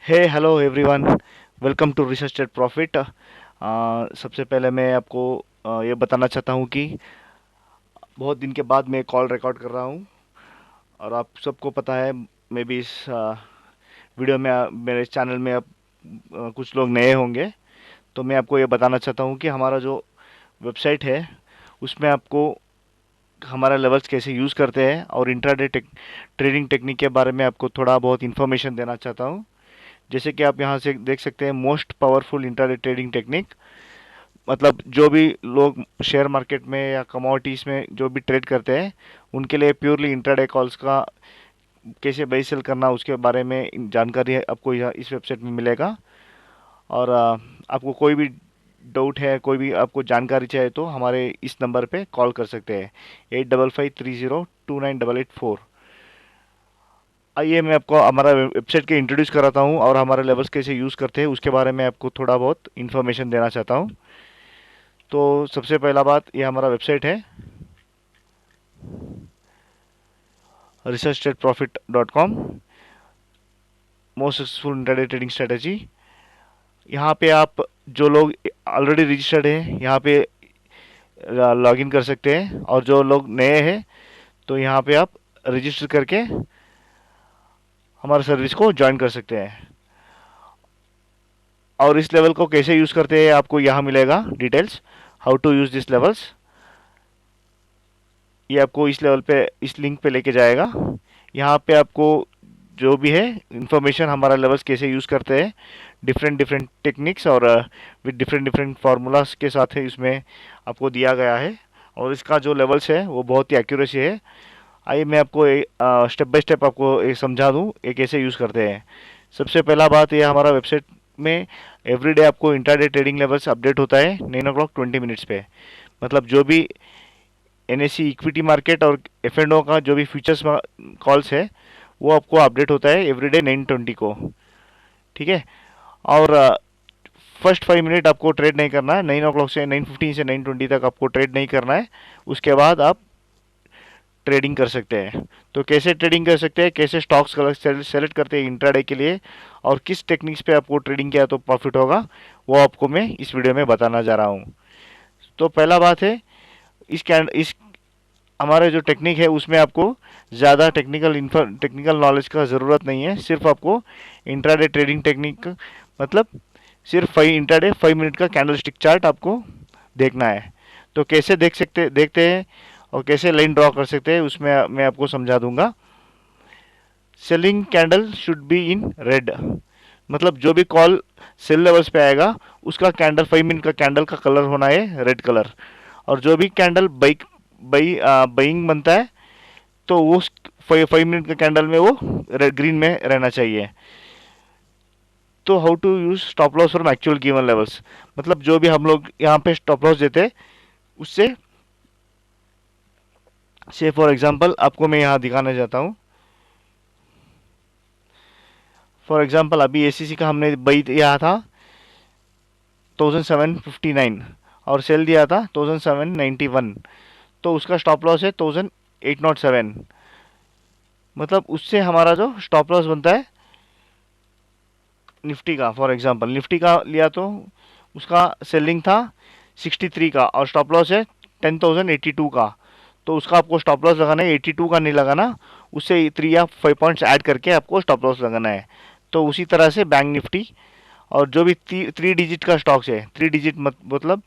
Hey hello everyone. Welcome to research at profit. सबसे पहले मैं आपको ये बताना चाहता हूँ कि बहुत दिन के बाद मैं कॉल रिकॉर्ड कर रहा हूँ। और आप सबको पता है, मैं भी इस वीडियो में मेरे चैनल में अब कुछ लोग नए होंगे। तो मैं आपको ये बताना चाहता हूँ कि हमारा जो वेबसाइट है उसमें आपको हमारा लेवल्स कैसे यूज़ करते हैं और इंट्राडे ट्रेडिंग टेक्निक के बारे में आपको थोड़ा बहुत इन्फॉर्मेशन देना चाहता हूँ। जैसे कि आप यहाँ से देख सकते हैं, most powerful intraday trading technique. मतलब जो भी लोग शेयर मार्केट में या कमोडिटीज में जो भी ट्रेड करते हैं उनके लिए प्योरली इंट्राडे कॉल्स का कैसे बाई सेल करना उसके बारे में जानकारी आपको इस वेबसाइट में मिलेगा। और आपको कोई भी डाउट है, कोई भी आपको जानकारी चाहिए तो हमारे इस नंबर पे कॉल कर सकते हैं, 8553029884। आइए मैं आपको हमारा वेबसाइट के इंट्रोड्यूस कराता हूँ और हमारे लेवल्स कैसे यूज़ करते हैं उसके बारे में आपको थोड़ा बहुत इन्फॉर्मेशन देना चाहता हूँ। तो सबसे पहला बात, ये हमारा वेबसाइट है research@profit.com, most successful intraday trading strategy. यहाँ पे आप जो लोग ऑलरेडी रजिस्टर्ड हैं यहाँ पे लॉग इन कर सकते हैं, और जो लोग नए हैं तो यहाँ पे आप रजिस्टर करके हमारे सर्विस को ज्वाइन कर सकते हैं। और इस लेवल को कैसे यूज़ करते हैं आपको यहाँ मिलेगा details, how to use this levels. ये आपको इस लेवल पे, इस लिंक पे लेके जाएगा। यहाँ पे आपको जो भी है इंफॉर्मेशन, हमारा लेवल्स कैसे यूज़ करते हैं, डिफरेंट डिफरेंट टेक्निक्स और विद डिफरेंट डिफरेंट फार्मूलाज के साथ है इसमें आपको दिया गया है। और इसका जो लेवल्स है वो बहुत ही एक्यूरेसी है। आइए मैं आपको स्टेप बाय स्टेप आपको समझा दूँ ये कैसे यूज़ करते हैं। सबसे पहला बात, ये हमारा वेबसाइट में एवरीडे आपको इंट्राडे ट्रेडिंग लेवल्स अपडेट होता है 9 o'clock 20 minutes पे। मतलब जो भी एनएससी इक्विटी मार्केट और एफ एंड ओ का जो भी फ्यूचर्स कॉल्स है वो आपको अपडेट होता है एवरीडे 9:20 को। ठीक है। और फर्स्ट 5 मिनट आपको ट्रेड नहीं करना है, 9 o'clock से 9:15 से 9:20 तक आपको ट्रेड नहीं करना है। उसके बाद आप ट्रेडिंग कर सकते हैं। तो कैसे ट्रेडिंग कर सकते हैं, कैसे स्टॉक्स सेलेक्ट करते हैं इंट्राडे के लिए, और किस टेक्निक्स पे आपको ट्रेडिंग किया तो प्रॉफिट होगा, वो आपको मैं इस वीडियो में बताना जा रहा हूँ। तो पहला बात है, इस हमारे जो टेक्निक है उसमें आपको ज़्यादा टेक्निकल नॉलेज का ज़रूरत नहीं है। सिर्फ आपको इंट्राडे ट्रेडिंग टेक्निक, मतलब सिर्फ इंट्राडे 5 मिनट का कैंडल स्टिक चार्ट आपको देखना है। तो कैसे देखते हैं और कैसे लाइन ड्रॉ कर सकते हैं उसमें मैं आपको समझा दूंगा। Selling candle should be in red. मतलब जो भी कॉल सेल लेवल्स पे आएगा उसका कैंडल, 5 मिनट का कैंडल का कलर होना है रेड कलर। और जो भी कैंडल बाइंग बनता है तो वो 5 मिनट के कैंडल में वो रेड ग्रीन में रहना चाहिए। तो how to use stop loss from actual given levels, मतलब जो भी हम लोग यहाँ पे स्टॉप लॉस देते हैं उससे, से फॉर एग्जांपल आपको मैं यहाँ दिखाना चाहता हूँ। फॉर एग्जांपल अभी एसीसी का हमने बाई दिया था 1759 और सेल दिया था 1791, तो उसका स्टॉप लॉस है 1807। मतलब उससे हमारा जो स्टॉप लॉस बनता है निफ्टी का, फॉर एग्जांपल निफ्टी का लिया तो उसका सेलिंग था 63 का और स्टॉप लॉस है 10,082 का। तो उसका आपको स्टॉप लॉस लगाना है, 82 का नहीं लगाना, उससे 3 या 5 पॉइंट्स ऐड करके आपको स्टॉप लॉस लगाना है। तो उसी तरह से बैंक निफ्टी और जो भी 3 डिजिट का स्टॉक्स है, 3 डिजिट मतलब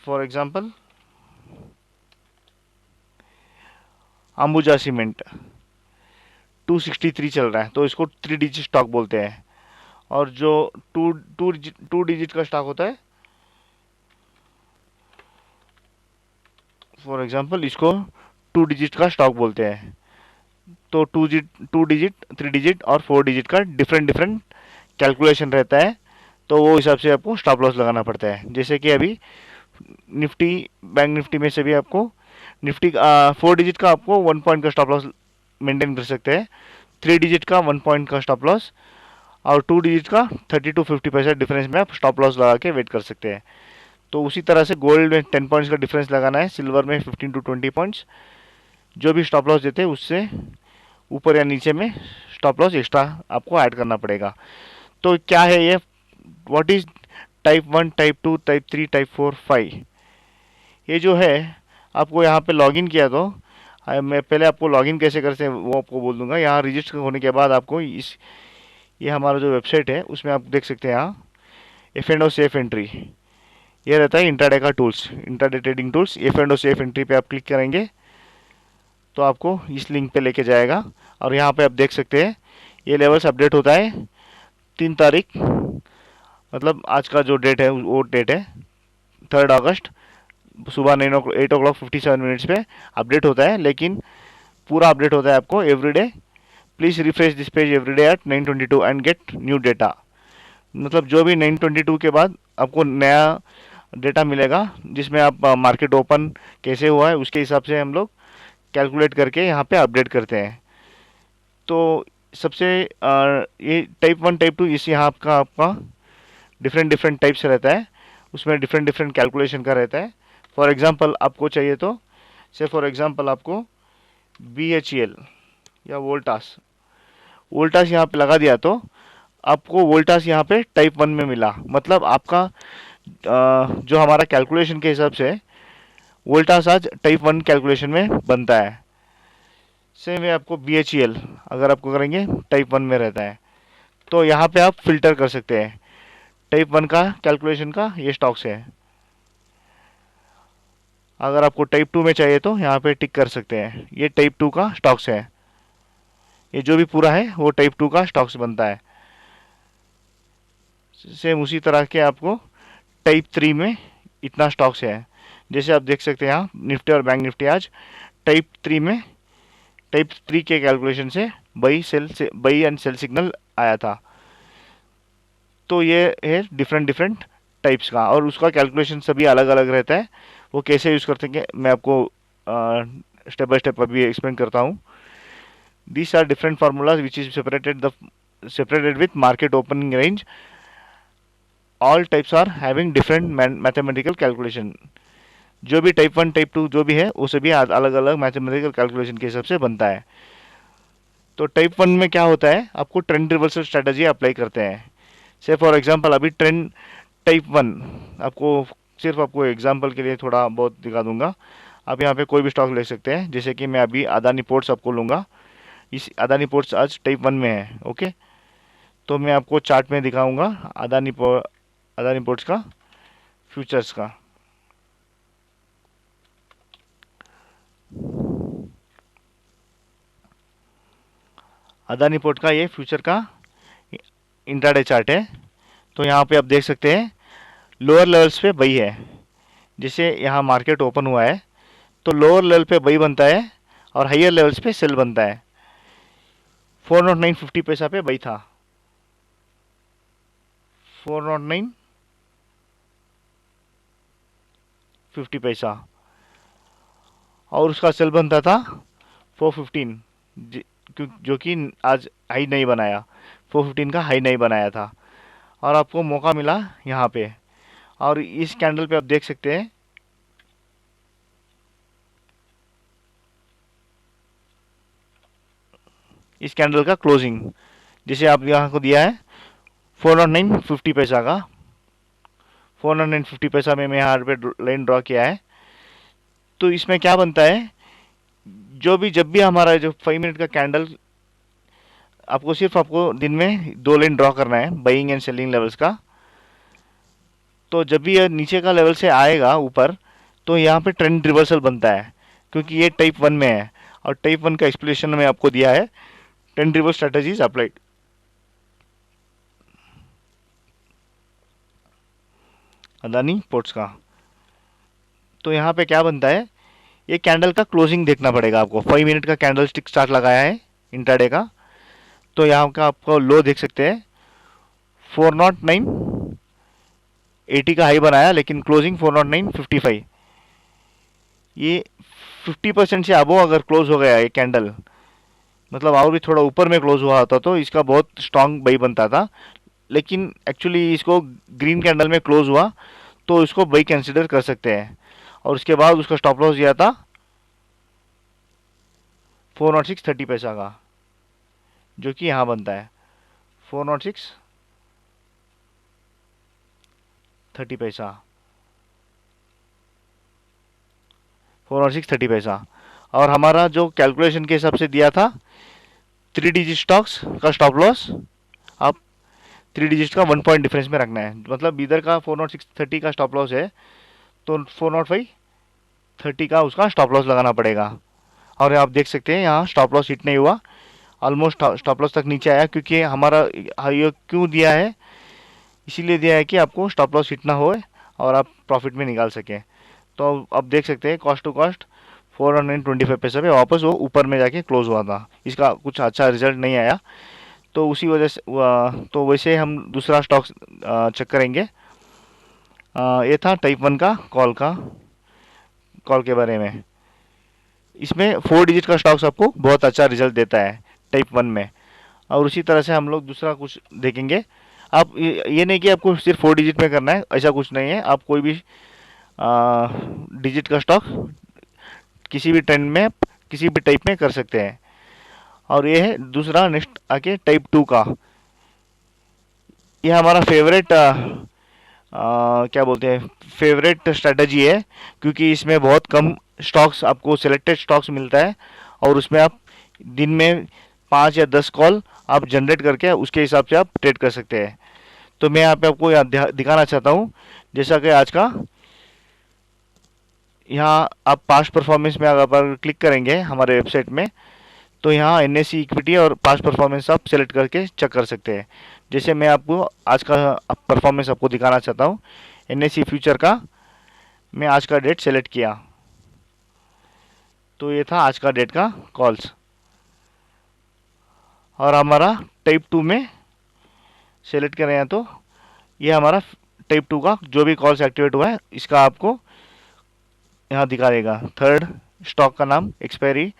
फॉर एग्जांपल अंबुजा सीमेंट 263 चल रहा है तो इसको 3 डिजिट स्टॉक बोलते हैं। और जो टू डिजिट का स्टॉक होता है, फॉर एग्जांपल इसको 2 डिजिट का स्टॉक बोलते हैं। तो 2 डिजिट 3 डिजिट और 4 डिजिट का डिफरेंट डिफरेंट कैलकुलेशन रहता है। तो वो हिसाब से आपको स्टॉप लॉस लगाना पड़ता है। जैसे कि अभी निफ्टी, बैंक निफ्टी में से भी आपको निफ्टी 4 डिजिट का आपको 1 पॉइंट का स्टॉप लॉस मेंटेन कर सकते हैं, 3 डिजिट का 1 पॉइंट का स्टॉप लॉस, और 2 डिजिट का 30 to 50% डिफरेंस में आप स्टॉप लॉस लगा के वेट कर सकते हैं। तो उसी तरह से गोल्ड में 10 पॉइंट्स का डिफरेंस लगाना है, सिल्वर में 15 to 20 पॉइंट्स। जो भी स्टॉप लॉस देते हैं उससे ऊपर या नीचे में स्टॉप लॉस एक्स्ट्रा आपको ऐड करना पड़ेगा। तो क्या है ये, what is type 1, type 2, type 3, type 4, 5। ये जो है आपको यहाँ पे लॉगिन किया तो मैं पहले आपको लॉगिन कैसे करते हैं वो आपको बोल दूंगा। यहाँ रजिस्टर होने के बाद आपको इस ये हमारा जो वेबसाइट है उसमें आप देख सकते हैं यहाँ F and O safe entry, ये रहता है इंट्राडे का tools, intraday trading tools. F and O safe entry पे आप क्लिक करेंगे तो आपको इस लिंक पे लेके जाएगा और यहाँ पे आप देख सकते हैं ये लेवल्स अपडेट होता है 3 तारीख, मतलब आज का जो डेट है वो डेट है 3 अगस्त, सुबह 8:57 पे अपडेट होता है। लेकिन पूरा अपडेट होता है आपको everyday. Please refresh this page everyday at 9:22 and get new data. मतलब जो भी 9:22 के बाद आपको नया डेटा मिलेगा जिसमें आप मार्केट ओपन कैसे हुआ है उसके हिसाब से हम लोग कैलकुलेट करके यहाँ पे अपडेट करते हैं। तो सबसे ये टाइप 1, टाइप 2 इस यहाँ आपका डिफरेंट डिफरेंट टाइप्स रहता है, उसमें डिफरेंट डिफरेंट कैलकुलेशन का रहता है। फॉर एग्जांपल आपको चाहिए तो से फॉर एग्जांपल आपको BHEL या वोल्टास वोल्टास यहाँ पे लगा दिया तो आपको वोल्टास यहाँ पे टाइप 1 में मिला। मतलब आपका जो हमारा कैलकुलेशन के हिसाब से वोल्टास आज टाइप 1 कैलकुलेशन में बनता है। सेम है आपको BHEL अगर आपको करेंगे टाइप 1 में रहता है। तो यहाँ पे आप फिल्टर कर सकते हैं टाइप 1 का कैलकुलेशन का ये स्टॉक्स है। अगर आपको टाइप 2 में चाहिए तो यहाँ पे टिक कर सकते हैं, ये टाइप 2 का स्टॉक्स है। ये जो भी पूरा है वो टाइप 2 का स्टॉक्स बनता है। सेम उसी तरह के आपको टाइप 3 में इतना स्टॉक्स है। जैसे आप देख सकते हैं यहाँ निफ्टी और बैंक निफ्टी आज टाइप 3 में टाइप 3 के कैलकुलेशन से बाई एंड सेल सिग्नल आया था। तो ये है डिफरेंट डिफरेंट टाइप्स का और उसका कैलकुलेशन सभी अलग अलग रहता है। वो कैसे यूज़ करते हैं मैं आपको स्टेप बाय स्टेप अभी एक्सप्लेन करता हूँ। These are different formulas which is separated with market opening range. All types are having different mathematical calculation. जो भी टाइप 1 टाइप 2 जो भी है वो सभी अलग अलग मैथमेटिकल कैलकुलेशन के हिसाब से बनता है। तो टाइप 1 में क्या होता है, आपको ट्रेंड रिवर्सल स्ट्रेटजी अप्लाई करते हैं। से फॉर एग्जांपल अभी ट्रेंड टाइप 1 आपको सिर्फ आपको एग्जांपल के लिए थोड़ा बहुत दिखा दूंगा। आप यहाँ पे कोई भी स्टॉक ले सकते हैं, जैसे कि मैं अभी अदानी पोर्ट्स आपको लूँगा। इस अदानी पोर्ट्स आज टाइप 1 में है। ओके, तो मैं आपको चार्ट में दिखाऊंगा अदानी पोर्ट्स का फ्यूचर्स का। अदानी पोर्ट का ये फ्यूचर का इंट्राडे चार्ट है। तो यहाँ पे आप देख सकते हैं लोअर लेवल्स पे बाई है। जैसे यहाँ मार्केट ओपन हुआ है तो लोअर लेवल पे बाई बनता है और हाइयर लेवल्स पे सेल बनता है। 409.50 पैसा पे बाई था, 409.50 पैसा, और उसका सेल बनता था 415, जो कि आज हाई नहीं बनाया, 415 का हाई नहीं बनाया था और आपको मौका मिला यहाँ पे। और इस कैंडल पे आप देख सकते हैं इस कैंडल का क्लोजिंग, जिसे आप यहाँ को दिया है 409.50 पैसा का। 409.50 पैसा में मैं यहाँ पे लाइन ड्रॉ किया है। तो इसमें क्या बनता है, जब भी हमारा जो 5 मिनट का कैंडल आपको दिन में 2 लाइन ड्रॉ करना है बाइंग एंड सेलिंग लेवल्स का। तो जब भी ये नीचे का लेवल से आएगा ऊपर तो यहाँ पे ट्रेंड रिवर्सल बनता है, क्योंकि ये टाइप 1 में है और टाइप 1 का एक्सप्लेनेशन में आपको दिया है trend reverse strategies applied. Adani ports का। तो यहाँ पे क्या बनता है, ये कैंडल का क्लोजिंग देखना पड़ेगा आपको। 5 मिनट का कैंडल स्टिक स्टार्ट लगाया है इंट्राडे का, तो यहाँ का आपको लो देख सकते हैं 409.80 का हाई बनाया लेकिन क्लोजिंग 409.55। ये 50% से अबो अगर क्लोज हो गया ये कैंडल, मतलब और भी थोड़ा ऊपर में क्लोज हुआ होता तो इसका बहुत स्ट्रांग बाई बनता था। लेकिन एक्चुअली इसको ग्रीन कैंडल में क्लोज हुआ तो इसको बाई कंसिडर कर सकते हैं। और उसके बाद उसका स्टॉप लॉस दिया था 406.30 पैसा का। जो कि यहाँ बनता है 406 30 पैसा, 406 30 पैसा। और हमारा जो कैलकुलेशन के हिसाब से दिया था 3 डिजिट स्टॉक्स का स्टॉप लॉस, आप 3 डिजिट का 1 पॉइंट डिफरेंस में रखना है। मतलब इधर का 406 30 का स्टॉप लॉस है, तो 405 30 का उसका स्टॉप लॉस लगाना पड़ेगा। और आप देख सकते हैं यहाँ स्टॉप लॉस हिट नहीं हुआ, ऑलमोस्ट स्टॉप लॉस तक नीचे आया, क्योंकि हमारा ये क्यों दिया है, इसीलिए दिया है कि आपको स्टॉप लॉस हिट ना हो और आप प्रॉफिट में निकाल सकें। तो अब देख सकते हैं कॉस्ट टू कॉस्ट 425 पैसे पे वापस वो ऊपर में जाके क्लोज हुआ था, इसका कुछ अच्छा रिजल्ट नहीं आया। तो उसी वजह से तो वैसे हम दूसरा स्टॉक चेक करेंगे। ये था टाइप 1 का कॉल के बारे में। इसमें 4 डिजिट का स्टॉक्स आपको बहुत अच्छा रिजल्ट देता है टाइप 1 में। और उसी तरह से हम लोग दूसरा कुछ देखेंगे। आप ये नहीं कि आपको सिर्फ 4 डिजिट में करना है, ऐसा कुछ नहीं है। आप कोई भी डिजिट का स्टॉक किसी भी ट्रेंड में, किसी भी टाइप में कर सकते हैं। और ये है दूसरा, नेक्स्ट आके टाइप 2 का। ये हमारा फेवरेट क्या बोलते हैं, फेवरेट स्ट्रेटजी है, क्योंकि इसमें बहुत कम स्टॉक्स, आपको सिलेक्टेड स्टॉक्स मिलता है और उसमें आप दिन में 5 या 10 कॉल आप जनरेट करके उसके हिसाब से आप ट्रेड कर सकते हैं। तो मैं यहाँ पे आपको यहाँ दिखाना चाहता हूँ, जैसा कि आज का, यहाँ आप पास्ट परफॉर्मेंस में अगर क्लिक करेंगे हमारे वेबसाइट में, तो यहाँ NSE इक्विटी और पास्ट परफॉर्मेंस आप सेलेक्ट करके चेक कर सकते हैं। जैसे मैं आपको आज का परफॉर्मेंस आपको दिखाना चाहता हूँ, NSE फ्यूचर का मैं आज का डेट सेलेक्ट किया, तो ये था आज का डेट का कॉल्स। और हमारा टाइप 2 में सेलेक्ट करें हैं, तो ये हमारा टाइप 2 का जो भी कॉल्स एक्टिवेट हुआ है इसका आपको यहाँ दिखा देगा। थर्ड स्टॉक का नाम, एक्सपायरी,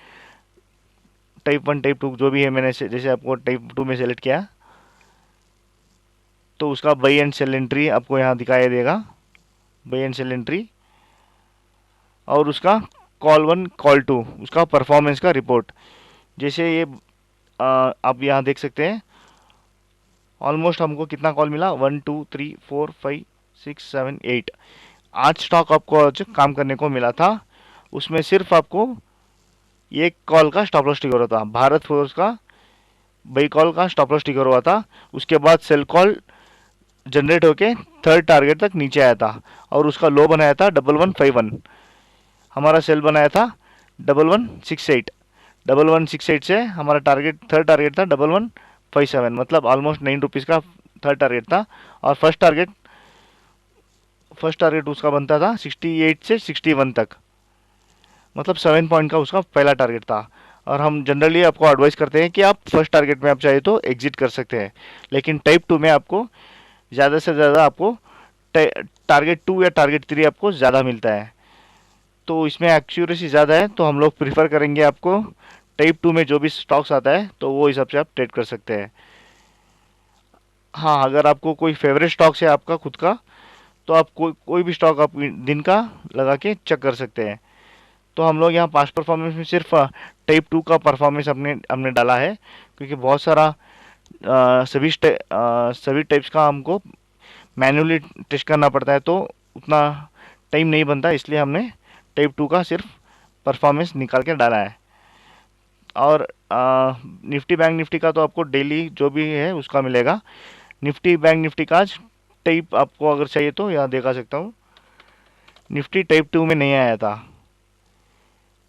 टाइप 1 टाइप 2 जो भी है, मैंने जैसे आपको टाइप 2 में सेलेक्ट किया, तो उसका बाई एंड सेल एंट्री आपको यहाँ दिखाई देगा, बाई एंड सेल एंट्री। और उसका कॉल 1 कॉल 2 उसका परफॉर्मेंस का रिपोर्ट। जैसे ये आप यहाँ देख सकते हैं, ऑलमोस्ट हमको कितना कॉल मिला, 1 2 3 4 5 6 7 8, 8 स्टॉक आपको आज काम करने को मिला था। उसमें सिर्फ आपको एक कॉल का स्टॉप लॉस ट्रिगर हुआ था, भारत फोर्स का बाई कॉल का स्टॉप लॉस ट्रिगर हुआ था। उसके बाद सेल कॉल जनरेट होके थर्ड टारगेट तक नीचे आया था, और उसका लो बनाया था 1151। हमारा सेल बनाया था 1168, 1168 से हमारा टारगेट, थर्ड टारगेट था 1157, मतलब ऑलमोस्ट 9 रुपीज़ का थर्ड टारगेट था। और फर्स्ट टारगेट उसका बनता था 68 से 61 तक, मतलब 7 पॉइंट का उसका पहला टारगेट था। और हम जनरली आपको एडवाइस करते हैं कि आप फर्स्ट टारगेट में आप चाहे तो एग्जिट कर सकते हैं, लेकिन टाइप 2 में आपको ज़्यादा से ज़्यादा आपको टारगेट 2 या टारगेट 3 आपको ज़्यादा मिलता है, तो इसमें एक्यूरेसी ज़्यादा है। तो हम लोग प्रीफर करेंगे आपको टाइप 2 में जो भी स्टॉक्स आता है तो वो हिसाब से आप ट्रेड कर सकते हैं। हाँ, अगर आपको कोई फेवरेट स्टॉक्स है आपका खुद का, तो आप कोई भी स्टॉक आप दिन का लगा के चेक कर सकते हैं। तो हम लोग यहाँ पास्ट परफॉर्मेंस में सिर्फ टाइप 2 का परफॉर्मेंस हमने हमने डाला है, क्योंकि बहुत सारा सभी टाइप्स का हमको मैन्युअली टेस्ट करना पड़ता है, तो उतना टाइम नहीं बनता, इसलिए हमने टाइप 2 का सिर्फ परफॉर्मेंस निकाल के डाला है। और निफ्टी बैंक निफ्टी का तो आपको डेली जो भी है उसका मिलेगा। निफ्टी बैंक निफ्टी का आज टाइप आपको अगर चाहिए तो यहाँ देखा सकता हूँ, निफ्टी टाइप 2 में नहीं आया था,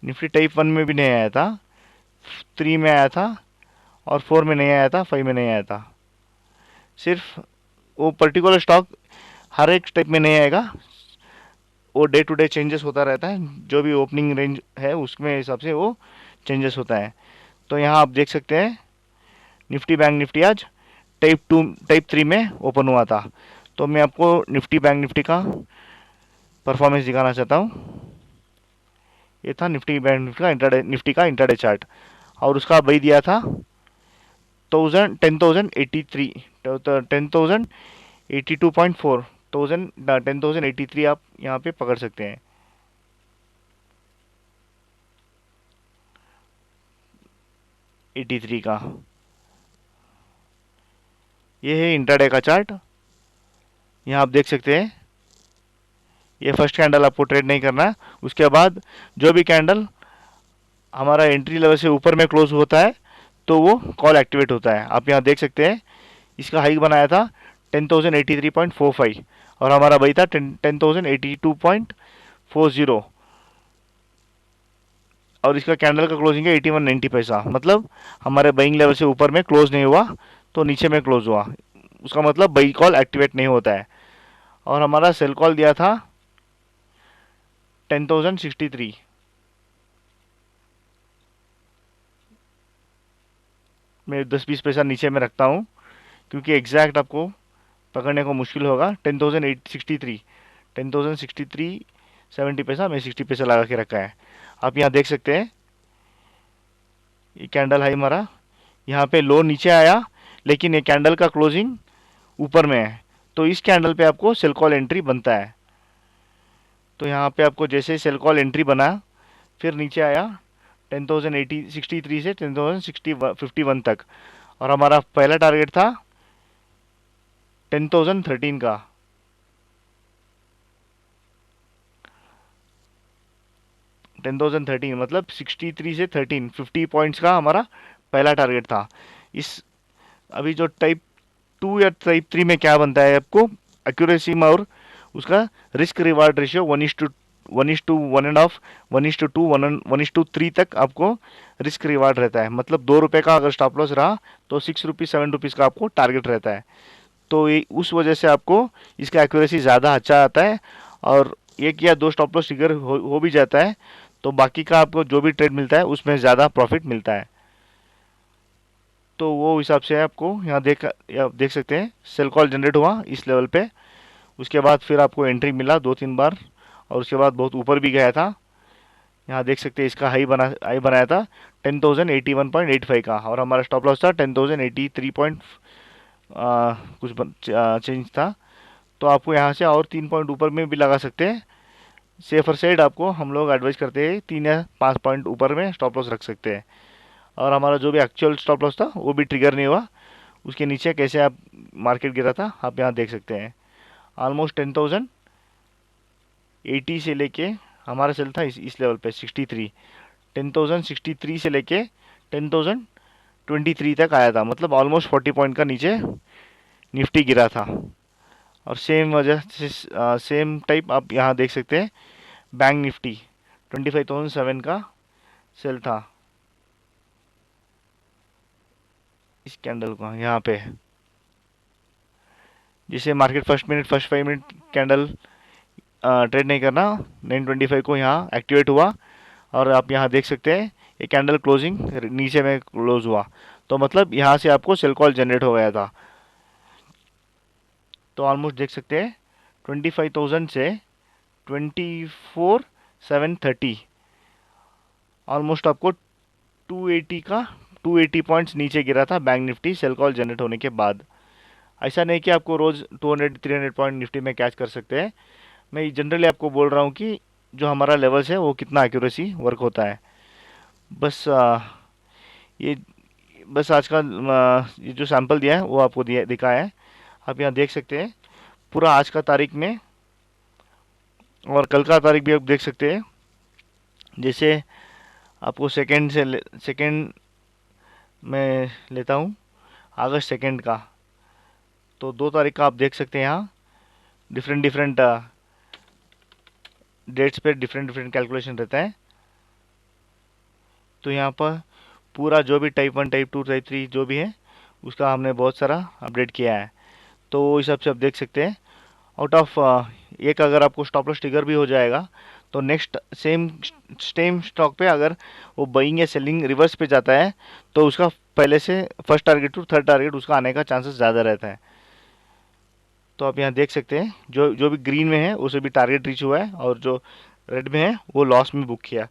निफ्टी टाइप 1 में भी नहीं आया था, 3 में आया था, और 4 में नहीं आया था, 5 में नहीं आया था। सिर्फ वो पर्टिकुलर स्टॉक हर एक टाइप में नहीं आएगा, वो डे टू डे चेंजेस होता रहता है, जो भी ओपनिंग रेंज है उसमें हिसाब से वो चेंजेस होता है। तो यहाँ आप देख सकते हैं निफ्टी बैंक निफ्टी आज टाइप 3 में ओपन हुआ था। तो मैं आपको निफ्टी बैंक निफ्टी का परफॉर्मेंस दिखाना चाहता हूँ। ये था निफ्टी बैंक निफ्टी का इंटरडे चार्ट, और उसका बई दिया था 10,083, 10,082.4, 10,083 आप यहाँ पे पकड़ सकते हैं। 83 का ये है इंट्राडे का चार्ट। यहाँ आप देख सकते हैं ये फर्स्ट कैंडल आपको ट्रेड नहीं करना है। उसके बाद जो भी कैंडल हमारा एंट्री लेवल से ऊपर में क्लोज होता है तो वो कॉल एक्टिवेट होता है। आप यहाँ देख सकते हैं इसका हाई बनाया था 10,083.45 और हमारा बई था 10,082.40 और इसका कैंडल का क्लोजिंग है 81.90 पैसा। मतलब हमारे बाइंग लेवल से ऊपर में क्लोज नहीं हुआ तो नीचे में क्लोज हुआ, उसका मतलब बाई कॉल एक्टिवेट नहीं होता है। और हमारा सेल कॉल दिया था 10,063। मैं 10-20 पैसा नीचे में रखता हूँ क्योंकि एग्जैक्ट आपको पकड़ने को मुश्किल होगा। 10,863, 10,063.70 पैसा, मैं 60 पैसा लगा के रखा है। आप यहाँ देख सकते हैं ये कैंडल हाई मारा, यहाँ पे लो नीचे आया लेकिन ये कैंडल का क्लोजिंग ऊपर में है तो इस कैंडल पे आपको सेल कॉल एंट्री बनता है। तो यहाँ पे आपको जैसे सेल कॉल एंट्री बना फिर नीचे आया 10,063 से 10,051 तक और हमारा पहला टारगेट था 10,013 का। 10,013 मतलब 63 से 13 50 पॉइंट्स का हमारा पहला टारगेट था। इस अभी जो टाइप 2 या टाइप 3 में क्या बनता है आपको एक्यूरेसी में और उसका रिस्क रिवार्ड रेशियो 1:1.5 1:2 1:3 तक आपको रिस्क रिवार्ड रहता है। मतलब ₹2 का अगर स्टॉप लॉस रहा तो ₹6 ₹7 का आपको टारगेट रहता है। तो ये उस वजह से आपको इसका एक्यूरेसी ज़्यादा अच्छा आता है और एक या दो स्टॉप लॉस ट्रिगर हो भी जाता है तो बाकी का आपको जो भी ट्रेड मिलता है उसमें ज़्यादा प्रॉफिट मिलता है। तो वो हिसाब से आपको यहाँ देख सकते हैं सेल कॉल जनरेट हुआ इस लेवल पे। उसके बाद फिर आपको एंट्री मिला 2-3 बार और उसके बाद बहुत ऊपर भी गया था। यहाँ देख सकते हैं इसका हाई बनाया था 10,081.85 का और हमारा स्टॉप लॉस था 10,083 कुछ चेंज था। तो आपको यहाँ से और 3 पॉइंट ऊपर में भी लगा सकते हैं। सेफर साइड आपको हम लोग एडवाइस करते हैं 3 या 5 पॉइंट ऊपर में स्टॉप लॉस रख सकते हैं। और हमारा जो भी एक्चुअल स्टॉप लॉस था वो भी ट्रिगर नहीं हुआ। उसके नीचे कैसे आप मार्केट गिरा था आप यहाँ देख सकते हैं। ऑलमोस्ट 10,080 से लेके हमारा सेल था इस लेवल पे 63, 10,063 से लेके 10,023 तक आया था। मतलब ऑलमोस्ट 40 पॉइंट का नीचे निफ्टी गिरा था। और सेम वजह से सेम टाइप आप यहाँ देख सकते हैं बैंक निफ्टी 25,007 का सेल था इस कैंडल को यहाँ पे। जिसे market first 5 minute candle trade नहीं करना 925 को यहाँ एक्टिवेट हुआ और आप यहाँ देख सकते हैं ये कैंडल क्लोजिंग नीचे में क्लोज हुआ तो मतलब यहाँ से आपको सेल कॉल जनरेट हो गया था। तो ऑलमोस्ट देख सकते हैं 25,000 से 24,730 ऑलमोस्ट आपको 280 पॉइंट्स नीचे गिरा था bank Nifty sell call generate होने के बाद। ऐसा नहीं कि आपको रोज़ 200-300 पॉइंट निफ्टी में कैच कर सकते हैं। मैं जनरली आपको बोल रहा हूँ कि जो हमारा लेवल्स है वो कितना एक्यूरेसी वर्क होता है। बस ये बस आज का ये जो सैंपल दिया है वो आपको दिखा है। आप यहाँ देख सकते हैं पूरा आज का तारीख में और कल का तारीख भी आप देख सकते हैं। जैसे आपको सेकंड में लेता हूँ अगस्त 2 का, तो 2 तारीख का आप देख सकते हैं यहाँ डिफरेंट डेट्स पे डिफरेंट कैलकुलेशन रहता है। तो यहाँ पर पूरा जो भी टाइप 1 टाइप 2 टाइप 3 जो भी है उसका हमने बहुत सारा अपडेट किया है। तो वो हिसाब से आप देख सकते हैं आउट ऑफ एक अगर आपको स्टॉप लॉस ट्रिगर भी हो जाएगा तो नेक्स्ट सेम स्टॉक पे अगर वो बाइंग या सेलिंग रिवर्स पे जाता है तो उसका पहले से first target to third target उसका आने का चांसेस ज़्यादा रहता है। तो आप यहाँ देख सकते हैं जो जो भी ग्रीन में है उसे भी टारगेट रीच हुआ है और जो रेड में है वो लॉस में बुक किया।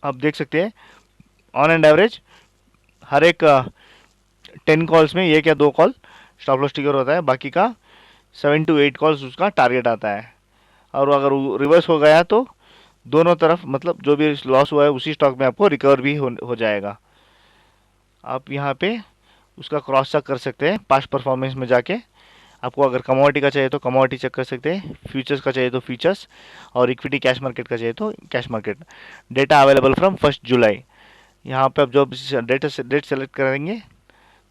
आप देख सकते हैं ऑन एंड एवरेज हर एक 10 कॉल्स में 1 या 2 कॉल स्टॉप लॉस ट्रिगर होता है, बाकी का 7 to 8 कॉल्स उसका टारगेट आता है। और अगर रिवर्स हो गया तो दोनों तरफ मतलब जो भी लॉस हुआ है उसी स्टॉक में आपको रिकवर भी हो जाएगा। आप यहाँ पे उसका क्रॉस चेक कर सकते हैं पास्ट परफॉर्मेंस में जाके। आपको अगर कमोडिटी का चाहिए तो कमोडिटी चेक कर सकते हैं, फ्यूचर्स का चाहिए तो फ्यूचर्स, और इक्विटी कैश मार्केट का चाहिए तो cash market. Data available from 1 जुलाई। यहाँ पे आप जो डेट सेलेक्ट करेंगे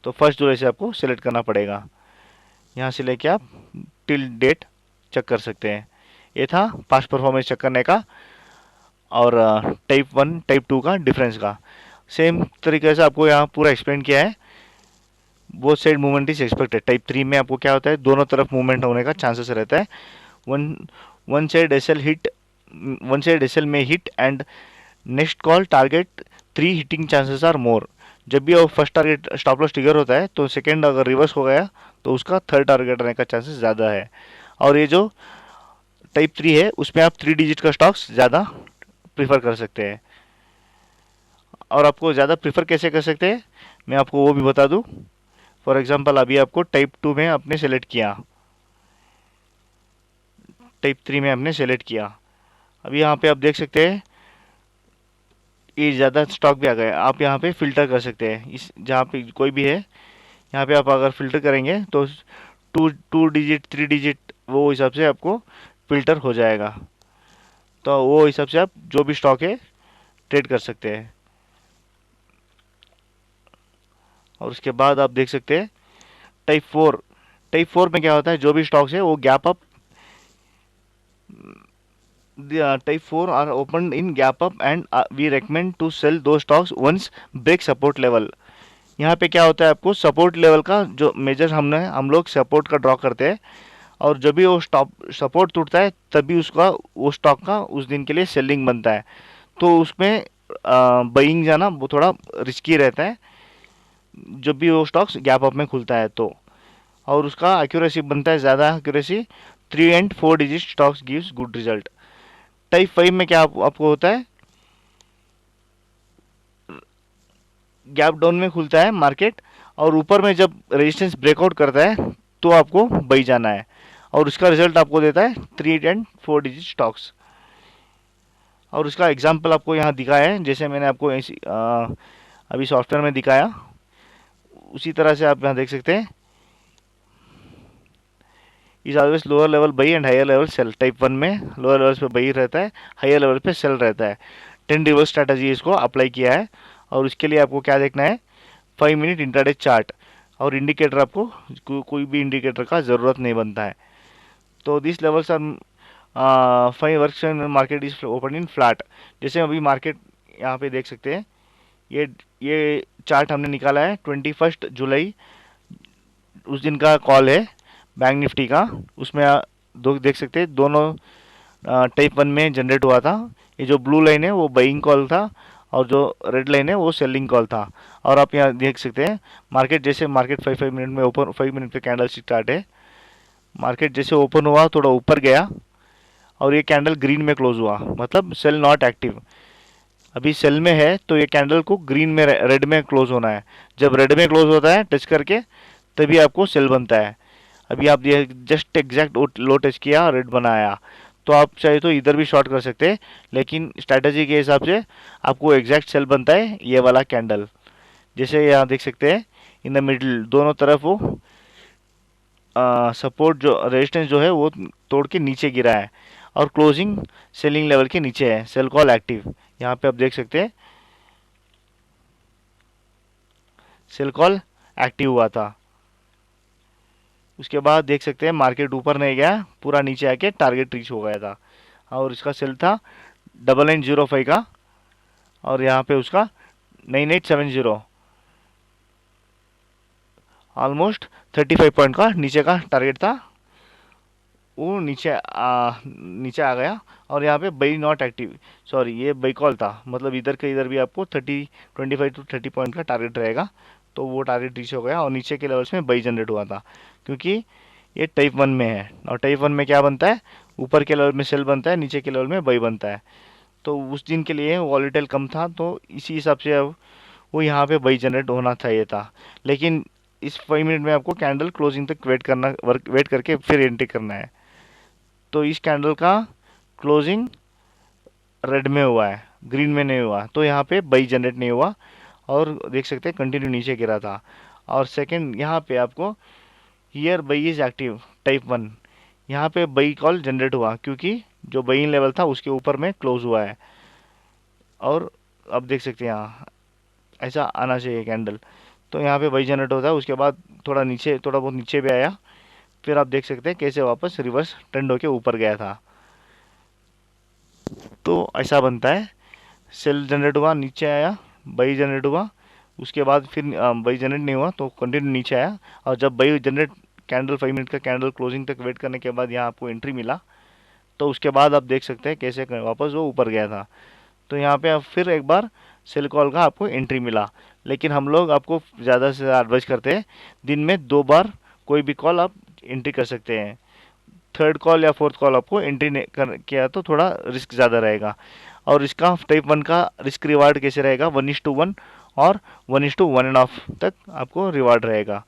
तो 1 जुलाई से आपको सेलेक्ट करना पड़ेगा। यहाँ से लेके आप टिल डेट चेक कर सकते हैं। ये था पास्ट परफॉर्मेंस चेक करने का और टाइप 1 टाइप 2 का डिफरेंस का। सेम तरीके से आपको यहाँ पूरा एक्सप्लेन किया है। Both side movement is expected. Type 3 में आपको क्या होता है, दोनों तरफ मूवमेंट होने का चांसेस रहता है। One one side S L hit, one side S L में hit and next call target 3 hitting chances are more. जब भी वो first target stop loss trigger होता है तो सेकेंड अगर रिवर्स हो गया तो उसका थर्ड टारगेट रहने का चांसेस ज़्यादा है। और ये जो टाइप 3 है उसमें आप 3 डिजिट का स्टॉक्स ज़्यादा प्रीफर कर सकते हैं। और आपको ज़्यादा प्रीफर कैसे कर सकते हैं मैं आपको वो भी बता दूं। फॉर एग्जांपल अभी आपको टाइप 2 में आपने सेलेक्ट किया, टाइप 3 में आपने सेलेक्ट किया। अभी यहाँ पे आप देख सकते हैं ये ज़्यादा स्टॉक भी आ गए। आप यहाँ पे फिल्टर कर सकते हैं, इस जहाँ पे कोई भी है यहाँ पे आप अगर फिल्टर करेंगे तो टू टू डिजिट 3 डिजिट वो हिसाब से आपको फिल्टर हो जाएगा। तो वो हिसाब से आप जो भी स्टॉक है ट्रेड कर सकते हैं। और उसके बाद आप देख सकते हैं टाइप 4 में क्या होता है, जो भी स्टॉक्स है वो gap up, type 4 are open in gap up and we recommend to sell दो stocks once break support level. यहाँ पे क्या होता है, आपको सपोर्ट लेवल का जो मेजर हम लोग सपोर्ट का ड्रॉ करते हैं, और जब भी वो स्टॉप सपोर्ट टूटता है तभी उसका वो स्टॉक का उस दिन के लिए सेलिंग बनता है। तो उसमें बाइंग जाना वो थोड़ा रिस्की रहता है जब भी वो स्टॉक्स गैप अप में खुलता है तो। और उसका एक्यूरेसी बनता है ज़्यादा accuracy. 3 and 4 digit stocks gives good result. Type 5 में क्या आपको होता है, गैप डाउन में खुलता है मार्केट और ऊपर में जब रेजिस्टेंस ब्रेकआउट करता है तो आपको बाई जाना है, और उसका रिजल्ट आपको देता है 3 and 4 डिजिट स्टॉक्स। और उसका एग्जाम्पल आपको यहाँ दिखाया है, जैसे मैंने आपको अभी सॉफ्टवेयर में दिखाया उसी तरह से आप यहाँ देख सकते हैं। Is always lower level buy and higher level sell. Type 1 में लोअर लेवल पे बाई रहता है, हायर लेवल पे सेल रहता है। 10 रिवर्स स्ट्रैटेजी इसको अप्लाई किया है। और उसके लिए आपको क्या देखना है, 5 मिनट इंट्राडे चार्ट, और इंडिकेटर आपको कोई भी इंडिकेटर का ज़रूरत नहीं बनता है। तो this levels are 5 works market is open in flat. जैसे अभी मार्केट यहाँ पे देख सकते हैं, ये चार्ट हमने निकाला है 21 जुलाई, उस दिन का कॉल है बैंक निफ्टी का। उसमें दो देख सकते हैं दोनों टाइप 1 में जनरेट हुआ था। ये जो ब्लू लाइन है वो बाइंग कॉल था और जो रेड लाइन है वो सेलिंग कॉल था। और आप यहाँ देख सकते हैं मार्केट जैसे मार्केट 5 मिनट में ओपन, 5 मिनट पे कैंडल स्टार्ट है। मार्केट जैसे ओपन हुआ थोड़ा ऊपर गया और ये कैंडल ग्रीन में क्लोज हुआ, मतलब सेल नॉट एक्टिव। अभी सेल में है तो ये कैंडल को ग्रीन में रेड में क्लोज होना है। जब रेड में क्लोज होता है टच करके तभी आपको सेल बनता है। अभी आप ये जस्ट एग्जैक्ट लो टच किया, रेड बनाया, तो आप चाहे तो इधर भी शॉर्ट कर सकते हैं, लेकिन स्ट्रैटेजी के हिसाब से आपको एग्जैक्ट सेल बनता है ये वाला कैंडल। जैसे यहाँ देख सकते हैं इन द मिडिल दोनों तरफ वो सपोर्ट जो रेजिस्टेंस जो है वो तोड़ के नीचे गिरा है और क्लोजिंग सेलिंग लेवल के नीचे है। सेल कॉल एक्टिव, यहाँ पे आप देख सकते हैं सेल कॉल एक्टिव हुआ था। उसके बाद देख सकते हैं मार्केट ऊपर नहीं गया, पूरा नीचे आके टारगेट रीच हो गया था। और इसका सेल था 9905 का, और यहाँ पे उसका 9870, ऑलमोस्ट 35 पॉइंट का नीचे का टारगेट था, वो नीचे आ गया। और यहाँ पे बाई नॉट एक्टिव, सॉरी ये बाई कॉल था, मतलब इधर के इधर भी आपको 25 to 30 पॉइंट का टारगेट रहेगा। तो वो टारगेट रीच हो गया और नीचे के लेवल्स में बाई जनरेट हुआ था, क्योंकि ये टाइप 1 में है। और टाइप 1 में क्या बनता है, ऊपर के लेवल में सेल बनता है, नीचे के लेवल में बाई बनता है। तो उस दिन के लिए वॉलेटाइल कम था तो इसी हिसाब से अब वो यहाँ पे बाई जनरेट होना चाहिए था। लेकिन इस 5 मिनट में आपको कैंडल क्लोजिंग तक वेट करके फिर एंट्री करना है। तो इस कैंडल का क्लोजिंग रेड में हुआ है, ग्रीन में नहीं हुआ, तो यहाँ पे बाई जनरेट नहीं हुआ और देख सकते हैं कंटिन्यू नीचे गिरा था। और सेकंड यहाँ पे आपको here by is active type 1, यहाँ पे बाई कॉल जनरेट हुआ क्योंकि जो बाई लेवल था उसके ऊपर में क्लोज हुआ है। और अब देख सकते हैं यहाँ ऐसा आना चाहिए कैंडल। तो यहाँ पे बाई जनरेट होता है, उसके बाद थोड़ा नीचे, थोड़ा बहुत नीचे भी आया, फिर आप देख सकते हैं कैसे वापस रिवर्स ट्रेंड होके ऊपर गया था। तो ऐसा बनता है, सेल जनरेट हुआ, नीचे आया, बाई जनरेट हुआ, उसके बाद फिर बाई जनरेट नहीं हुआ तो कंटिन्यू नीचे आया, और जब बाई जनरेट कैंडल 5 मिनट का कैंडल क्लोजिंग तक वेट करने के बाद यहाँ आपको एंट्री मिला, तो उसके बाद आप देख सकते हैं कैसे वापस वो ऊपर गया था। तो यहाँ पे आप फिर एक बार सेल कॉल का आपको एंट्री मिला, लेकिन हम लोग आपको ज़्यादा से ज़्यादा एडवाइस करते हैं दिन में 2 बार कोई भी कॉल आप एंट्री कर सकते हैं। थर्ड कॉल या फोर्थ कॉल आपको एंट्री कर किया तो थोड़ा रिस्क ज़्यादा रहेगा। और इसका टाइप 1 का रिस्क रिवार्ड कैसे रहेगा, 1:1 और 1:1.5 तक आपको रिवार्ड रहेगा।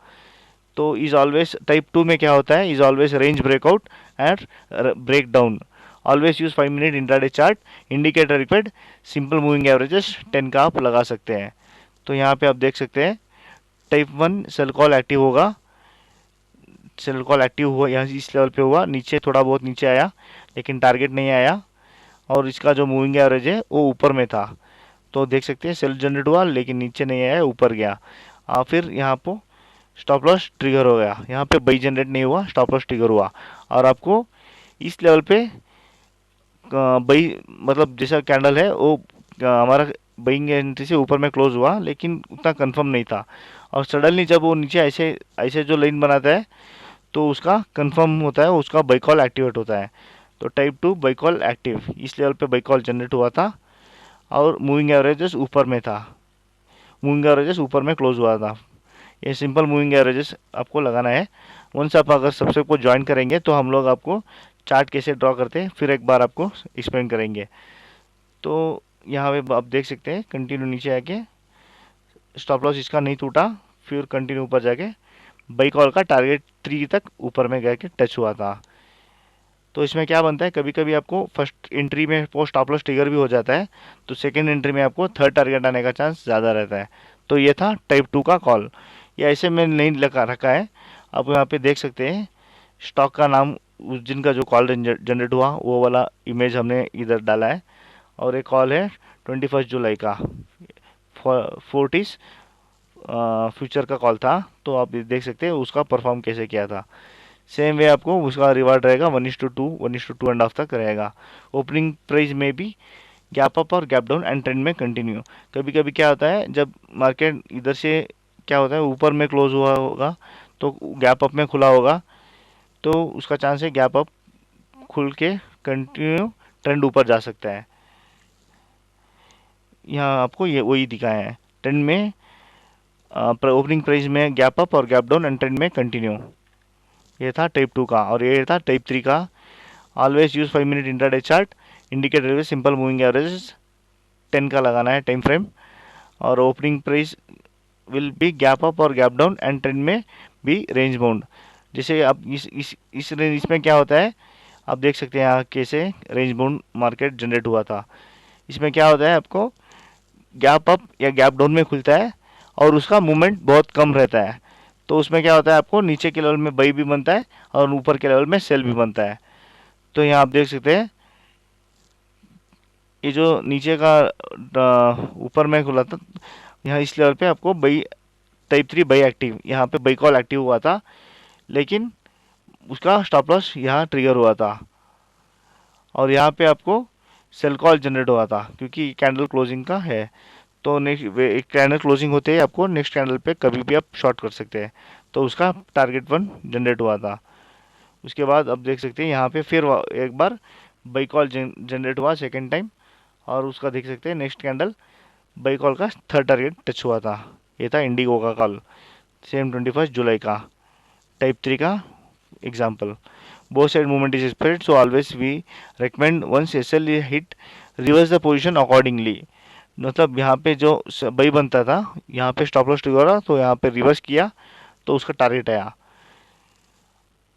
तो इज ऑलवेज टाइप 2 में क्या होता है, is always range breakout and break down, always use 5 minute intraday chart, indicator required, simple moving averages 10 का आप लगा सकते हैं। तो यहाँ पे आप देख सकते हैं टाइप 1 सेल कॉल एक्टिव होगा, सेल कॉल एक्टिव हुआ यहाँ इस लेवल पे हुआ, नीचे थोड़ा बहुत नीचे आया लेकिन टारगेट नहीं आया, और इसका जो मूविंग एवरेज है वो ऊपर में था। तो देख सकते हैं सेल जनरेट हुआ लेकिन नीचे नहीं आया, ऊपर गया। फिर यहाँ पर स्टॉप लॉस ट्रिगर हो गया, यहाँ पे बाई जनरेट नहीं हुआ, स्टॉप लॉस ट्रिगर हुआ, और आपको इस लेवल पे बाई मतलब जैसा कैंडल है वो हमारा बाइंग एंट्री से ऊपर में क्लोज हुआ लेकिन उतना कंफर्म नहीं था, और सडनली जब वो नीचे ऐसे ऐसे जो लाइन बनाता है तो उसका कंफर्म होता है, उसका बाई कॉल एक्टिवेट होता है। तो टाइप 2 बाई कॉल एक्टिव, इस लेवल पे बाई कॉल जनरेट हुआ था और मूविंग एवरेजेस ऊपर में था, मूविंग एवरेजेस ऊपर में क्लोज हुआ था। ये सिंपल मूविंग एवरेजेस आपको लगाना है। वंस आप अगर सबसे को ज्वाइन करेंगे तो हम लोग आपको चार्ट कैसे ड्रॉ करते हैं फिर एक बार आपको एक्सप्लेन करेंगे। तो यहाँ पे आप देख सकते हैं कंटिन्यू नीचे आके स्टॉप लॉस इसका नहीं टूटा, फिर कंटिन्यू ऊपर जाके बाई कॉल का टारगेट 3 तक ऊपर में गया के टच हुआ था। तो इसमें क्या बनता है, कभी कभी आपको फर्स्ट एंट्री में पोस्ट स्टॉप लॉस ट्रिगर भी हो जाता है, तो सेकेंड एंट्री में आपको थर्ड टारगेट आने का चांस ज़्यादा रहता है। तो ये था टाइप 2 का कॉल, ये ऐसे में नहीं लगा रखा है। आप यहाँ पे देख सकते हैं स्टॉक का नाम, उस दिन का जो कॉल जनरेट हुआ वो वाला इमेज हमने इधर डाला है, और एक कॉल है 21 जुलाई का, फोर्टिस फ्यूचर का कॉल था। तो आप देख सकते हैं उसका परफॉर्म कैसे किया था। सेम वे आपको उसका रिवार्ड रहेगा 1:2 1:2.5 तक रहेगा। ओपनिंग प्राइस में भी गैप अप और गैप डाउन एंड ट्रेंड में कंटिन्यू। कभी कभी क्या होता है जब मार्केट इधर से क्या होता है ऊपर में क्लोज हुआ होगा तो गैप अप में खुला होगा, तो उसका चांस है गैप अप खुल के कंटिन्यू ट्रेंड ऊपर जा सकता है। यहाँ आपको ये वही दिखाया है, ट्रेंड में ओपनिंग प्राइस में गैप अप और गैप डाउन एंड ट्रेंड में कंटिन्यू। ये था टाइप 2 का, और ये था टाइप 3 का। Always use 5 minute intraday chart, indicator में सिंपल मूविंग एवरेज 10 का लगाना है टाइम फ्रेम, और opening price will be gap up और गैप डाउन एंड ट्रेंड में भी रेंज बाउंड। जैसे अब इस रेंज इसमें क्या होता है आप देख सकते हैं यहाँ कैसे रेंज बाउंड मार्केट जनरेट हुआ था। इसमें क्या होता है आपको गैप अप या गैप डाउन में खुलता है और उसका मूवमेंट बहुत कम रहता है, तो उसमें क्या होता है आपको नीचे के लेवल में बाई भी बनता है और ऊपर के लेवल में सेल भी बनता है। तो यहाँ आप देख सकते हैं ये जो नीचे का ऊपर में खुला था, यहाँ इस लेवल पे आपको बाई टाइप 3 बाई एक्टिव, यहाँ पे बाई कॉल एक्टिव हुआ था लेकिन उसका स्टॉप लॉस यहाँ ट्रिगर हुआ था, और यहाँ पे आपको सेल कॉल जनरेट हुआ था क्योंकि कैंडल क्लोजिंग का है। तो नेक्स्ट एक कैंडल क्लोजिंग होते ही आपको नेक्स्ट कैंडल पे कभी भी आप शॉर्ट कर सकते हैं, तो उसका टारगेट 1 जनरेट हुआ था। उसके बाद अब देख सकते हैं यहाँ पे फिर एक बार बाई कॉल जनरेट हुआ सेकेंड टाइम, और उसका देख सकते हैं नेक्स्ट कैंडल बाई कॉल का थर्ड टारगेट टच हुआ था। ये था इंडिगो का कॉल, सेम 21 जुलाई का, टाइप 3 का example. Both side movement is expected, so always we recommend once SL hit reverse the position accordingly. मतलब यहाँ पे जो बाई बनता था यहाँ पे स्टॉप लॉस ट्रिगर हो रहा तो यहाँ पे रिवर्स किया तो उसका टारगेट आया,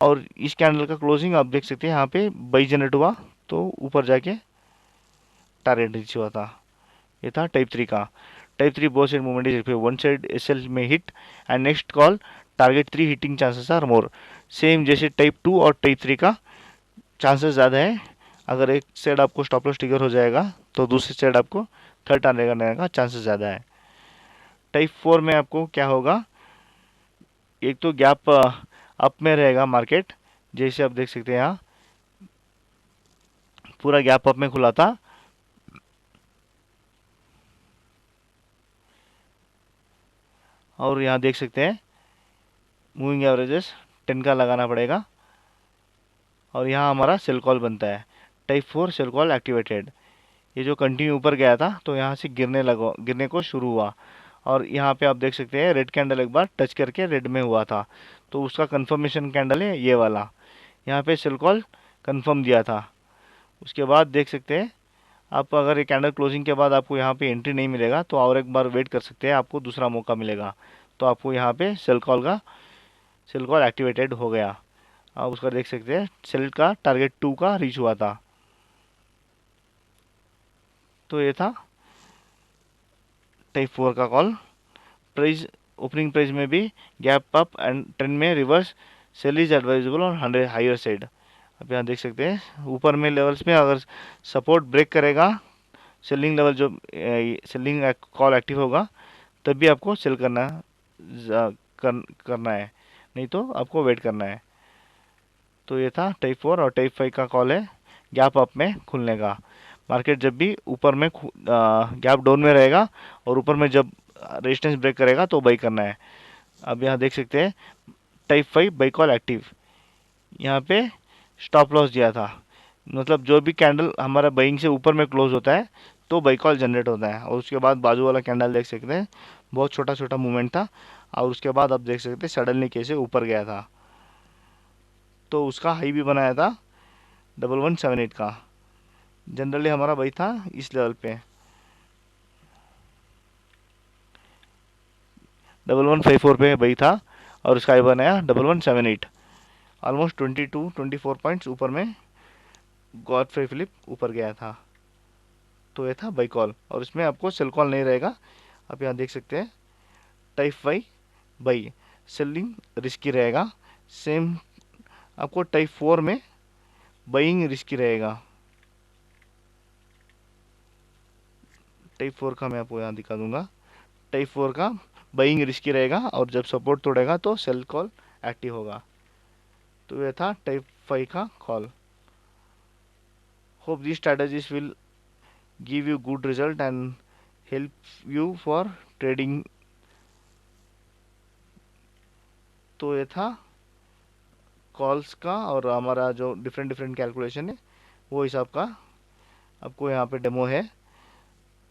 और इस कैंडल का क्लोजिंग आप देख सकते हैं यहाँ पे बाई जनरेट हुआ तो ऊपर जाके टारगेट रीच हुआ था। ये था टाइप 3 का। Type 3 both side movement is if one side SL may hit and next call target 3 hitting chances are more. Same जैसे टाइप 2 और टाइप 3 का चांसेस ज़्यादा है, अगर एक साइड आपको स्टॉप लॉस ट्रिगर हो जाएगा तो दूसरी साइड आपको थर्ड आने का चांसेस ज़्यादा है। टाइप 4 में आपको क्या होगा, एक तो गैप अप में रहेगा मार्केट, जैसे आप देख सकते हैं यहाँ पूरा गैप अप में खुला था, और यहाँ देख सकते हैं मूविंग एवरेजेस 10 का लगाना पड़ेगा, और यहाँ हमारा सेल कॉल बनता है। Type 4 sell call activated. ये जो कंटिन्यू ऊपर गया था तो यहाँ से गिरने को शुरू हुआ, और यहाँ पे आप देख सकते हैं रेड कैंडल एक बार टच करके रेड में हुआ था, तो उसका कंफर्मेशन कैंडल है ये वाला। यहाँ पे सेल कॉल कंफर्म दिया था। उसके बाद देख सकते हैं आप, अगर ये कैंडल क्लोजिंग के बाद आपको यहाँ पे एंट्री नहीं मिलेगा तो और एक बार वेट कर सकते हैं, आपको दूसरा मौका मिलेगा। तो आपको यहाँ पे सेल कॉल एक्टिवेटेड हो गया। आप उसका देख सकते हैं सेल का टारगेट 2 का रीच हुआ था। तो ये था टाइप 4 का कॉल। प्राइस ओपनिंग प्राइस में भी गैप अप एंड ट्रेंड में रिवर्स सेल इज एडवाइजेबल और 100 हायर साइड। अब यहाँ देख सकते हैं ऊपर में लेवल्स में अगर सपोर्ट ब्रेक करेगा, सेलिंग लेवल जो सेलिंग कॉल एक्टिव होगा, तब भी आपको सेल करना है, नहीं तो आपको वेट करना है। तो ये था टाइप 4, और टाइप 5 का कॉल है गैप अप में खुलने का। मार्केट जब भी ऊपर में गैप डाउन में रहेगा और ऊपर में जब रेजिस्टेंस ब्रेक करेगा तो बाई करना है। अब यहाँ देख सकते हैं टाइप 5 बाई कॉल एक्टिव। यहाँ पे स्टॉप लॉस दिया था, मतलब जो भी कैंडल हमारा बाइंग से ऊपर में क्लोज होता है तो बाई कॉल जनरेट होता है। और उसके बाद बाजू वाला कैंडल देख सकते हैं बहुत छोटा छोटा मूवमेंट था, और उसके बाद आप देख सकते हैं सडनली कैसे ऊपर गया था। तो उसका हाई भी बनाया था 1178 का। जनरली हमारा बाई था इस लेवल पे 1154 पे बाई था, और उसका हाई बनाया 1178। ऑलमोस्ट 24 पॉइंट्स ऊपर में गॉडफ्रे फिलिप ऊपर गया था। तो ये था बाई कॉल, और इसमें आपको सेल कॉल नहीं रहेगा। आप यहाँ देख सकते हैं टाइप 5 बाई सेलिंग रिस्की रहेगा। सेम आपको टाइप 4 में बाइंग रिस्की रहेगा। टाइप 4 का मैं आपको यहाँ दिखा दूंगा। टाइप 4 का बाइंग रिस्की रहेगा, और जब सपोर्ट तोड़ेगा तो सेल कॉल एक्टिव होगा। तो ये था टाइप 5 का call. Hope this strategies will give you good result and help you for trading. तो ये था कॉल्स का, और हमारा जो डिफरेंट डिफरेंट कैलकुलेशन है वो हिसाब का आपको यहाँ पे डेमो है।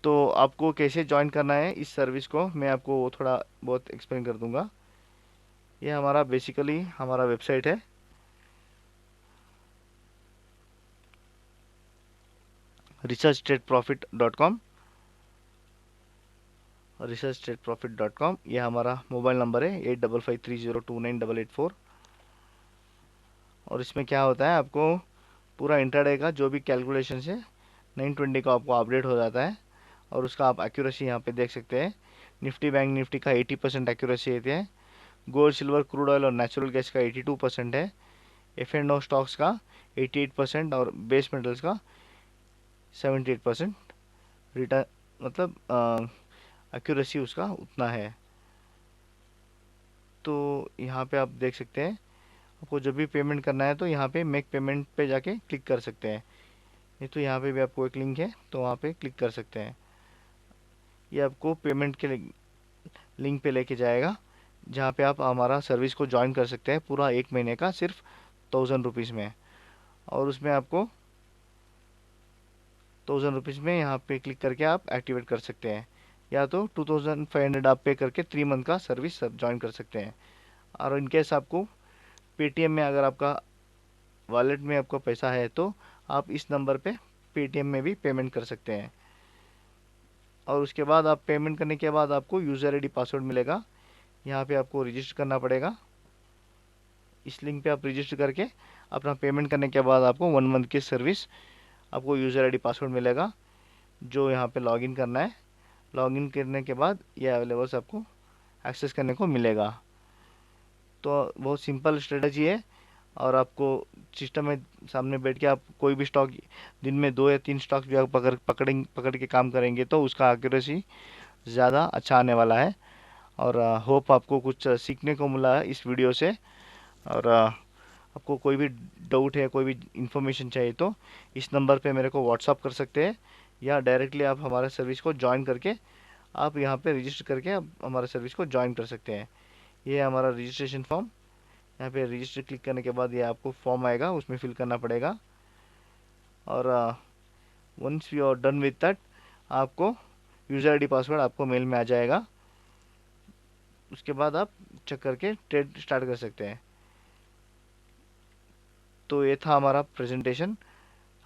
तो आपको कैसे ज्वाइन करना है इस सर्विस को मैं आपको वो थोड़ा बहुत एक्सप्लेन कर दूंगा। ये हमारा बेसिकली हमारा वेबसाइट है, researchtradprofit.com। researchtradprofit.com ये हमारा मोबाइल नंबर है 8553029884। और इसमें क्या होता है, आपको पूरा इंट्राडे का जो भी कैलकुलेशन है 920 का आपको अपडेट हो जाता है, और उसका आप एक्यूरेसी यहाँ पे देख सकते हैं। निफ्टी बैंक निफ्टी का 80% एक्यूरेसी रहती है। गोल्ड सिल्वर क्रूड ऑयल और नेचुरल गैस का 82% है। एफ एंड ओ स्टॉक्स का 88% और बेस मेटल्स का 78% रिटर्न, मतलब एक्यूरेसी उसका उतना है। तो यहाँ पे आप देख सकते हैं आपको जब भी पेमेंट करना है तो यहाँ पे मेक पेमेंट पे जाके क्लिक कर सकते हैं। नहीं तो यहाँ पे भी आपको एक लिंक है तो वहाँ पे क्लिक कर सकते हैं। ये आपको पेमेंट के लिंक पे लेके जाएगा, जहाँ पे आप हमारा सर्विस को ज्वाइन कर सकते हैं पूरा 1 महीने का सिर्फ 1000 रुपीज़ में। और उसमें आपको 1000 रुपीज़ में यहाँ पे क्लिक करके आप एक्टिवेट कर सकते हैं, या तो 2500 आप पे करके 3 मंथ का सर्विस ज्वाइन कर सकते हैं। और इनकेस आपको पेटीएम में अगर आपका वॉलेट में आपका पैसा है तो आप इस नंबर पे पेटीएम में भी पेमेंट कर सकते हैं। और उसके बाद आप पेमेंट करने के बाद आपको यूज़र आईडी पासवर्ड मिलेगा, यहाँ पे आपको रजिस्टर करना पड़ेगा। इस लिंक पे आप रजिस्टर करके अपना पेमेंट करने के बाद आपको 1 मंथ की सर्विस, आपको यूज़र आईडी पासवर्ड मिलेगा जो यहाँ पे लॉगिन करना है। लॉगिन करने के बाद ये अवेलेबल्स आपको एक्सेस करने को मिलेगा। तो बहुत सिंपल स्ट्रेटजी है, और आपको सिस्टम में सामने बैठ के आप कोई भी स्टॉक दिन में 2 या 3 स्टॉक भी आप पकड़ के काम करेंगे तो उसका एक्यूरेसी ज़्यादा अच्छा आने वाला है। और होप आपको कुछ सीखने को मिला है इस वीडियो से। और आपको कोई भी डाउट है, कोई भी इंफॉर्मेशन चाहिए तो इस नंबर पे मेरे को व्हाट्सअप कर सकते हैं, या डायरेक्टली आप हमारे सर्विस को ज्वाइन करके आप यहाँ पे रजिस्टर करके आप हमारे सर्विस को ज्वाइन कर सकते हैं। ये है हमारा रजिस्ट्रेशन फॉर्म। यहाँ पे रजिस्टर क्लिक करने के बाद ये आपको फॉर्म आएगा, उसमें फिल करना पड़ेगा। और once you are done with that, आपको यूज़र आईडी पासवर्ड आपको मेल में आ जाएगा। उसके बाद आप चेक करके ट्रेड स्टार्ट कर सकते हैं। तो ये था हमारा प्रेजेंटेशन,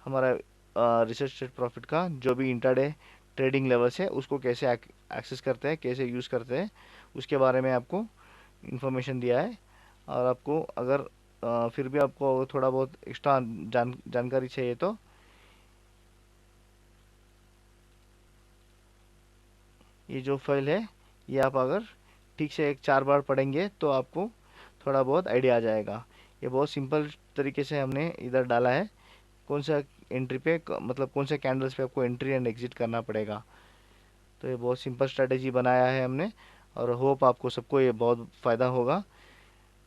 हमारा रिसर्च ट्रेड प्रॉफिट का। जो भी इंट्राडे ट्रेडिंग लेवल्स है उसको कैसे एक्सेस करते हैं, कैसे यूज़ करते हैं, उसके बारे में आपको इन्फॉर्मेशन दिया है। और आपको अगर फिर भी आपको थोड़ा बहुत एक्स्ट्रा जानकारी चाहिए तो ये जो फाइल है, ये आप अगर ठीक से 1-4 बार पढ़ेंगे तो आपको थोड़ा बहुत आइडिया आ जाएगा। ये बहुत सिंपल तरीके से हमने इधर डाला है, कौन सा एंट्री पे मतलब कौन से कैंडल्स पे आपको एंट्री एंड एग्जिट करना पड़ेगा। तो ये बहुत सिंपल स्ट्रेटेजी बनाया है हमने, और होप आपको सबको ये बहुत फ़ायदा होगा।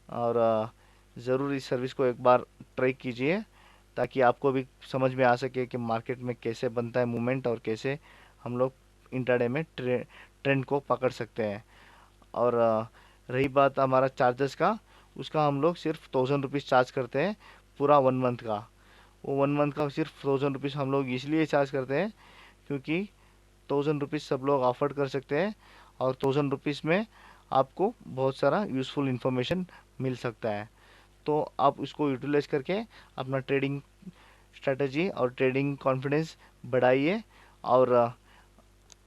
और ज़रूर इस सर्विस को एक बार ट्राई कीजिए, ताकि आपको भी समझ में आ सके कि मार्केट में कैसे बनता है मूवमेंट, और कैसे हम लोग इंट्राडे में ट्रेंड को पकड़ सकते हैं। और रही बात हमारा चार्जेस का, उसका हम लोग सिर्फ 1000 रुपीज़ चार्ज करते हैं पूरा 1 मंथ का। वो 1 मंथ का सिर्फ 1000 रुपीज़ हम लोग इसलिए चार्ज करते हैं क्योंकि 1000 रुपीज़ सब लोग अफोर्ड कर सकते हैं, और 1000 रुपीज़ में आपको बहुत सारा यूज़फुल इंफॉर्मेशन मिल सकता है। तो आप उसको यूटिलाइज करके अपना ट्रेडिंग स्ट्रेटजी और ट्रेडिंग कॉन्फिडेंस बढ़ाइए। और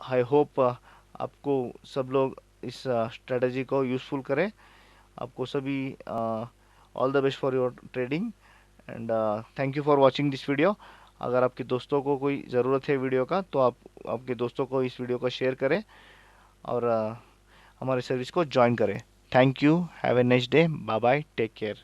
आई होप आपको सब लोग इस स्ट्रेटजी को यूज़फुल करें। आपको सभी all the best for your trading, and thank you for watching this video. अगर आपके दोस्तों को कोई ज़रूरत है वीडियो का तो आप आपके दोस्तों को इस वीडियो को शेयर करें, और हमारे सर्विस को ज्वाइन करें। Thank you, have a nice day, bye bye, take care.